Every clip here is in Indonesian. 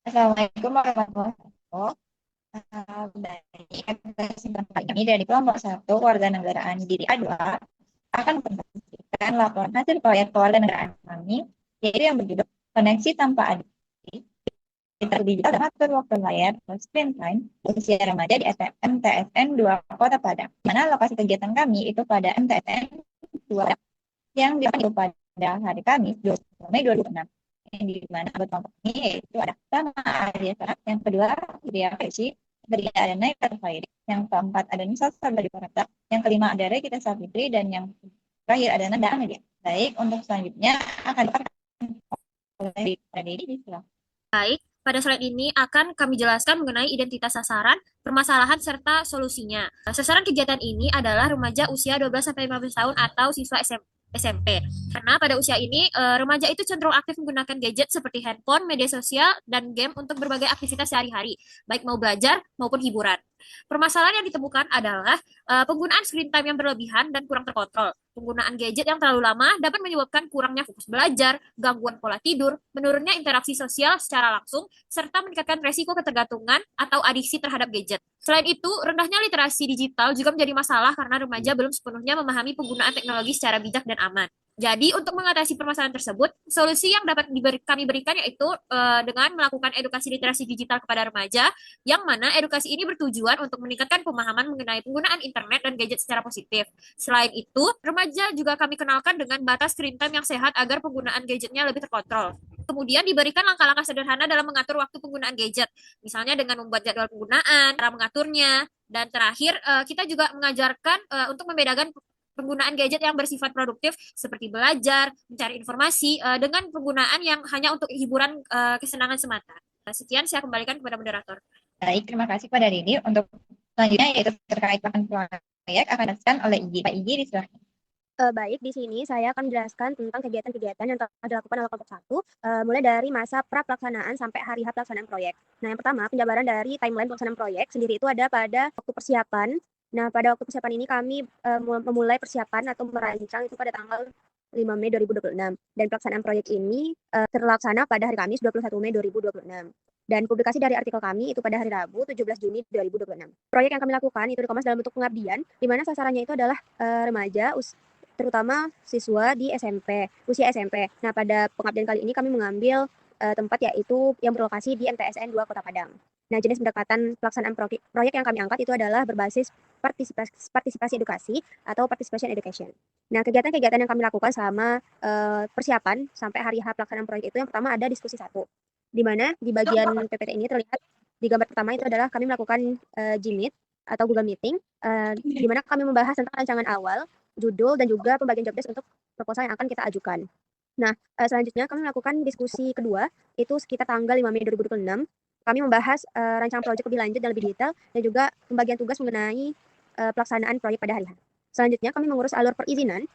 Assalamualaikum warahmatullahi wabarakatuh. Dari MTS kami dari kelompok satu Kewarganegaraan Diri A2 akan mempresentasikan laporan hasil proyek kewarganegaraan kami, yaitu yang berjudul Koneksi Tanpa Adiksi, Literasi Digital dan Atur Waktu Layar atau Screen Time Usia Remaja di STM TSN 2 Kota Padang. Di mana lokasi kegiatan kami itu pada MTSN 2 yang dilakukan pada hari Kamis 20 Mei 2006, yang di mana anggota kelompok ini yaitu ada pertama Arya Saraf, yang kedua Ria Peci, yang ketiga ada Naik atau Fairi, yang keempat ada Nisa Sabari Parata, yang kelima ada Regita Savitri, dan yang terakhir ada Nanda Amelia. Baik, untuk selanjutnya akan dipakai oleh Dedi. Baik, pada slide ini akan kami jelaskan mengenai identitas sasaran, permasalahan, serta solusinya. Sasaran kegiatan ini adalah remaja usia 12-15 tahun atau siswa SMP. Karena pada usia ini, remaja itu cenderung aktif menggunakan gadget seperti handphone, media sosial, dan game untuk berbagai aktivitas sehari-hari, baik mau belajar maupun hiburan. Permasalahan yang ditemukan adalah penggunaan screen time yang berlebihan dan kurang terkontrol. Penggunaan gadget yang terlalu lama dapat menyebabkan kurangnya fokus belajar, gangguan pola tidur, menurunnya interaksi sosial secara langsung, serta meningkatkan resiko ketergantungan atau adiksi terhadap gadget. Selain itu, rendahnya literasi digital juga menjadi masalah karena remaja belum sepenuhnya memahami penggunaan teknologi secara bijak dan aman. Jadi, untuk mengatasi permasalahan tersebut, solusi yang dapat kami berikan yaitu dengan melakukan edukasi literasi digital kepada remaja, yang mana edukasi ini bertujuan untuk meningkatkan pemahaman mengenai penggunaan internet dan gadget secara positif. Selain itu, remaja juga kami kenalkan dengan batas screen time yang sehat agar penggunaan gadgetnya lebih terkontrol. Kemudian diberikan langkah-langkah sederhana dalam mengatur waktu penggunaan gadget, misalnya dengan membuat jadwal penggunaan, cara mengaturnya, dan terakhir kita juga mengajarkan untuk membedakan penggunaan gadget yang bersifat produktif seperti belajar, mencari informasi dengan penggunaan yang hanya untuk hiburan kesenangan semata. Sekian saya kembalikan kepada moderator. Baik, terima kasih pada Dedi. Untuk selanjutnya yaitu terkait bahan proyek akan dijelaskan oleh Igi. Pak Igi, disilakan. Baik, di sini saya akan menjelaskan tentang kegiatan-kegiatan yang telah dilakukan oleh kelompok satu, mulai dari masa pra-pelaksanaan sampai hari H pelaksanaan proyek. Nah, yang pertama, penjabaran dari timeline pelaksanaan proyek sendiri itu ada pada waktu persiapan. Nah, pada waktu persiapan ini kami memulai persiapan atau merancang itu pada tanggal 5 Mei 2026. Dan pelaksanaan proyek ini terlaksana pada hari Kamis 21 Mei 2026. Dan publikasi dari artikel kami itu pada hari Rabu 17 Juni 2026. Proyek yang kami lakukan itu dikemas dalam bentuk pengabdian, di mana sasarannya itu adalah remaja terutama siswa di SMP, usia SMP. Nah, pada pengabdian kali ini kami mengambil tempat yaitu yang berlokasi di MTSN 2 Kota Padang. Nah, jenis pendekatan pelaksanaan proyek yang kami angkat itu adalah berbasis partisipasi edukasi atau participation education. Nah, kegiatan-kegiatan yang kami lakukan selama persiapan sampai hari H pelaksanaan proyek itu yang pertama ada diskusi satu, di mana di bagian PPT ini terlihat di gambar pertama itu adalah kami melakukan Gmeet atau Google Meeting, di mana kami membahas tentang rancangan awal, judul, dan juga pembagian job desk untuk proposal yang akan kita ajukan. Nah, selanjutnya kami melakukan diskusi kedua, itu sekitar tanggal 5 Mei 2026. Kami membahas rancangan proyek lebih lanjut dan lebih detail, dan juga pembagian tugas mengenai pelaksanaan proyek pada hari H. Selanjutnya kami mengurus alur perizinan,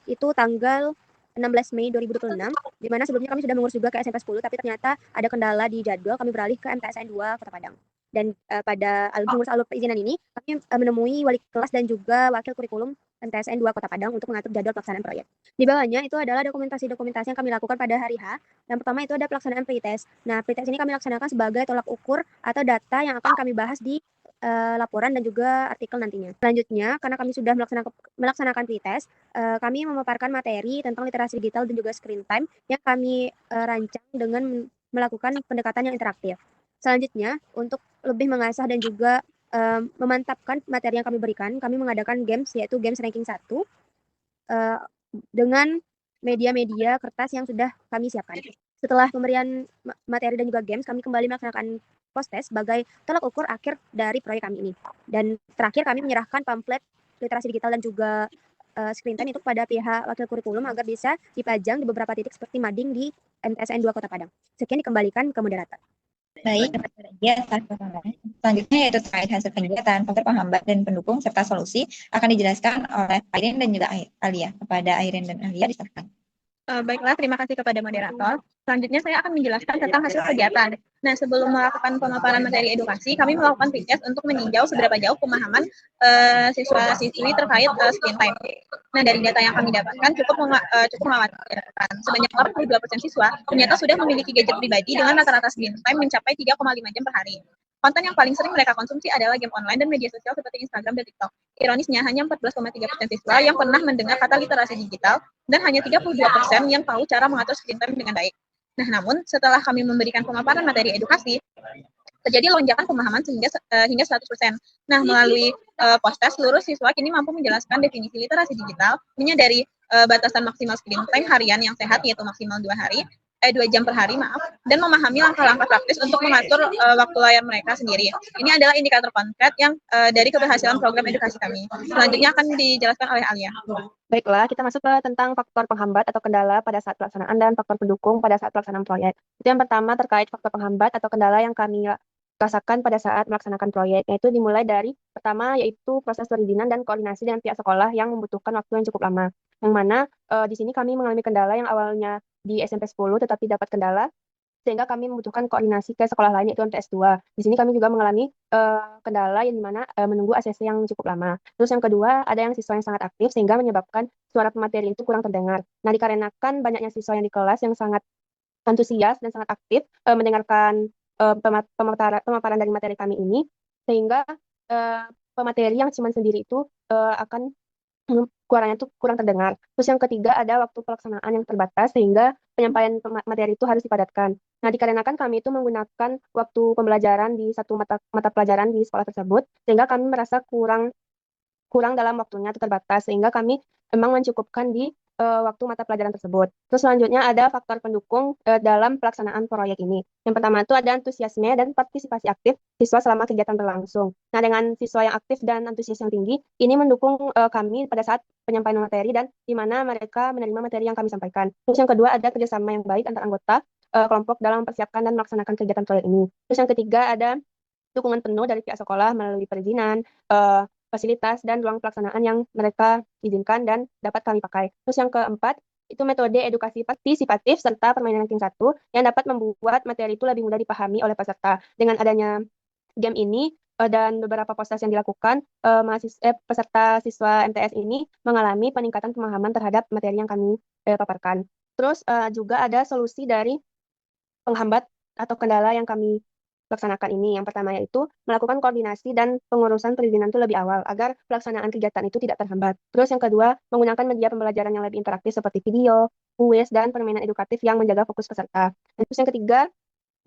itu tanggal 16 Mei 2026, di mana sebelumnya kami sudah mengurus juga ke SMP 10, tapi ternyata ada kendala di jadwal, kami beralih ke MTSN 2 Kota Padang. Dan pada mengurus alur perizinan ini, kami menemui wali kelas dan juga wakil kurikulum MTSN 2 Kota Padang untuk mengatur jadwal pelaksanaan proyek. Di bawahnya itu adalah dokumentasi-dokumentasi yang kami lakukan pada hari H. Yang pertama itu ada pelaksanaan pretest. Nah, pretest ini kami laksanakan sebagai tolak ukur atau data yang akan kami bahas di laporan dan juga artikel nantinya. Selanjutnya, karena kami sudah melaksanakan pretest, kami memaparkan materi tentang literasi digital dan juga screen time yang kami rancang dengan melakukan pendekatan yang interaktif. Selanjutnya, untuk lebih mengasah dan juga memantapkan materi yang kami berikan, kami mengadakan games, yaitu games ranking 1 dengan media-media kertas yang sudah kami siapkan. Setelah pemberian materi dan juga games, kami kembali melaksanakan post-test sebagai tolak ukur akhir dari proyek kami ini. Dan terakhir kami menyerahkan pamflet literasi digital dan juga screen time itu kepada pihak wakil kurikulum agar bisa dipajang di beberapa titik seperti mading di MTSN 2 Kota Padang. Sekian dikembalikan ke moderator. Baik, selanjutnya yaitu terkait hasil kegiatan, faktor penghambat dan pendukung serta solusi akan dijelaskan oleh Airin dan juga Alia. Kepada Airin dan Alia, diserahkan. Baiklah, terima kasih kepada moderator. Selanjutnya saya akan menjelaskan tentang hasil kegiatan. Nah, sebelum melakukan pemaparan materi edukasi, kami melakukan pretest untuk meninjau seberapa jauh pemahaman siswa-siswi terkait screen time. Nah, dari data yang kami dapatkan cukup mengkhawatirkan. Sebanyak 82% siswa ternyata sudah memiliki gadget pribadi dengan rata-rata screen time mencapai 3,5 jam per hari. Konten yang paling sering mereka konsumsi adalah game online dan media sosial seperti Instagram dan TikTok. Ironisnya, hanya 14,3% siswa yang pernah mendengar kata literasi digital dan hanya 32% yang tahu cara mengatur screen time dengan baik. Nah, namun setelah kami memberikan pemaparan materi edukasi, terjadi lonjakan pemahaman hingga 100%. Nah, melalui poster, seluruh siswa kini mampu menjelaskan definisi literasi digital, menyadari batasan maksimal screen time harian yang sehat, yaitu maksimal 2 jam per hari, dan memahami langkah-langkah praktis untuk mengatur waktu layar mereka sendiri. Ini adalah indikator konkret yang dari keberhasilan program edukasi kami. Selanjutnya akan dijelaskan oleh Alia. Baiklah, kita masuk ke tentang faktor penghambat atau kendala pada saat pelaksanaan dan faktor pendukung pada saat pelaksanaan proyek. Itu yang pertama terkait faktor penghambat atau kendala yang kami rasakan pada saat melaksanakan proyek, yaitu dimulai dari pertama yaitu proses perizinan dan koordinasi dengan pihak sekolah yang membutuhkan waktu yang cukup lama. Yang mana di sini kami mengalami kendala yang awalnya di SMP 10 tetapi dapat kendala sehingga kami membutuhkan koordinasi ke sekolah lain yaitu untuk S2. Di sini kami juga mengalami kendala yang dimana menunggu ACC yang cukup lama. Terus yang kedua, ada yang siswa yang sangat aktif sehingga menyebabkan suara pemateri itu kurang terdengar. Nah, dikarenakan banyaknya siswa yang di kelas yang sangat antusias dan sangat aktif mendengarkan pemaparan dari materi kami ini, sehingga pemateri yang cuma sendiri itu akan suaranya itu kurang terdengar. Terus yang ketiga ada waktu pelaksanaan yang terbatas sehingga penyampaian materi itu harus dipadatkan. Nah, dikarenakan kami itu menggunakan waktu pembelajaran di satu mata pelajaran di sekolah tersebut, sehingga kami merasa kurang dalam waktunya atau terbatas sehingga kami memang mencukupkan di waktu mata pelajaran tersebut. Terus selanjutnya ada faktor pendukung dalam pelaksanaan proyek ini. Yang pertama itu ada antusiasme dan partisipasi aktif siswa selama kegiatan berlangsung. Nah, dengan siswa yang aktif dan antusias yang tinggi, ini mendukung kami pada saat penyampaian materi dan di mana mereka menerima materi yang kami sampaikan. Terus yang kedua ada kerjasama yang baik antar anggota kelompok dalam mempersiapkan dan melaksanakan kegiatan proyek ini. Terus yang ketiga ada dukungan penuh dari pihak sekolah melalui perizinan, fasilitas, dan ruang pelaksanaan yang mereka izinkan dan dapat kami pakai. Terus yang keempat, itu metode edukasi partisipatif serta permainan ranking 1 yang dapat membuat materi itu lebih mudah dipahami oleh peserta. Dengan adanya game ini dan beberapa proses yang dilakukan, peserta siswa MTS ini mengalami peningkatan pemahaman terhadap materi yang kami paparkan. Terus juga ada solusi dari penghambat atau kendala yang kami laksanakan ini. Yang pertama yaitu melakukan koordinasi dan pengurusan perizinan itu lebih awal agar pelaksanaan kegiatan itu tidak terhambat. Terus yang kedua, menggunakan media pembelajaran yang lebih interaktif seperti video, kuis, dan permainan edukatif yang menjaga fokus peserta. Dan terus yang ketiga,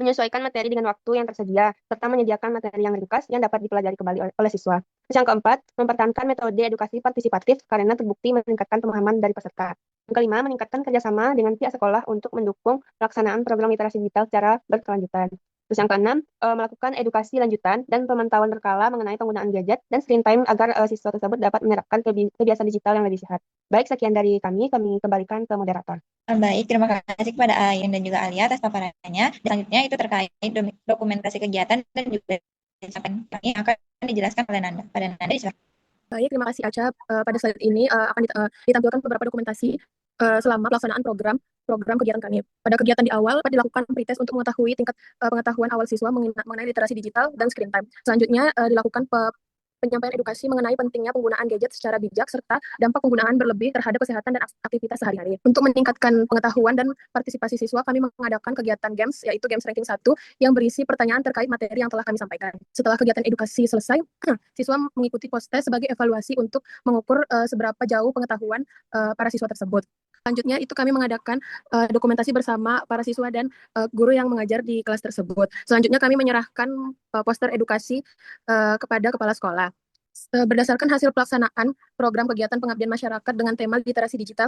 menyesuaikan materi dengan waktu yang tersedia, serta menyediakan materi yang ringkas yang dapat dipelajari kembali oleh siswa. Terus yang keempat, mempertahankan metode edukasi partisipatif karena terbukti meningkatkan pemahaman dari peserta. Yang kelima, meningkatkan kerjasama dengan pihak sekolah untuk mendukung pelaksanaan program literasi digital secara berkelanjutan. Terus yang keenam, melakukan edukasi lanjutan dan pemantauan berkala mengenai penggunaan gadget dan screen time agar siswa tersebut dapat menerapkan kebiasaan digital yang lebih sehat. Baik, sekian dari kami kembalikan ke moderator. Baik, terima kasih kepada Ayun dan juga Alia atas paparannya. Selanjutnya itu terkait dokumentasi kegiatan dan juga kami akan dijelaskan oleh Nanda. Pada Nanda disilakan. Baik, terima kasih Aca. Pada slide ini akan ditampilkan beberapa dokumentasi selama pelaksanaan program kegiatan kami. Pada kegiatan di awal dapat dilakukan pretest untuk mengetahui tingkat pengetahuan awal siswa mengenai literasi digital dan screen time. Selanjutnya dilakukan penyampaian edukasi mengenai pentingnya penggunaan gadget secara bijak serta dampak penggunaan berlebih terhadap kesehatan dan aktivitas sehari-hari. Untuk meningkatkan pengetahuan dan partisipasi siswa, kami mengadakan kegiatan games, yaitu games ranking 1 yang berisi pertanyaan terkait materi yang telah kami sampaikan. Setelah kegiatan edukasi selesai, siswa mengikuti post-test sebagai evaluasi untuk mengukur seberapa jauh pengetahuan para siswa tersebut. Selanjutnya itu kami mengadakan dokumentasi bersama para siswa dan guru yang mengajar di kelas tersebut. Selanjutnya kami menyerahkan poster edukasi kepada kepala sekolah. Berdasarkan hasil pelaksanaan program kegiatan pengabdian masyarakat dengan tema literasi digital,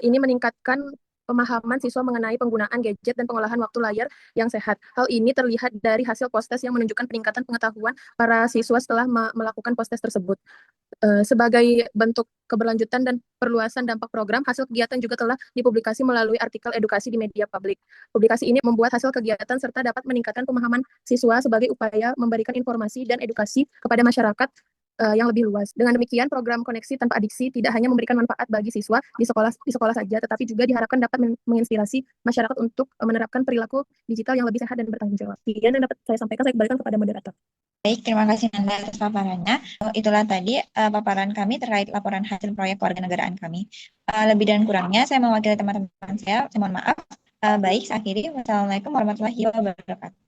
ini meningkatkan pemahaman siswa mengenai penggunaan gadget dan pengolahan waktu layar yang sehat. Hal ini terlihat dari hasil post-test yang menunjukkan peningkatan pengetahuan para siswa setelah melakukan post-test tersebut. Sebagai bentuk keberlanjutan dan perluasan dampak program, hasil kegiatan juga telah dipublikasi melalui artikel edukasi di media publik. Publikasi ini membuat hasil kegiatan serta dapat meningkatkan pemahaman siswa sebagai upaya memberikan informasi dan edukasi kepada masyarakat yang lebih luas. Dengan demikian, program Koneksi Tanpa Adiksi tidak hanya memberikan manfaat bagi siswa di sekolah saja, tetapi juga diharapkan dapat menginspirasi masyarakat untuk menerapkan perilaku digital yang lebih sehat dan bertanggung jawab. Sekian yang dapat saya sampaikan, saya kembalikan kepada moderator. Baik, terima kasih Nanda atas paparannya. Itulah tadi paparan kami terkait laporan hasil proyek kewarganegaraan kami. Lebih dan kurangnya saya mewakili teman-teman saya mohon maaf. Baik, saya akhiri. Wassalamualaikum warahmatullahi wabarakatuh.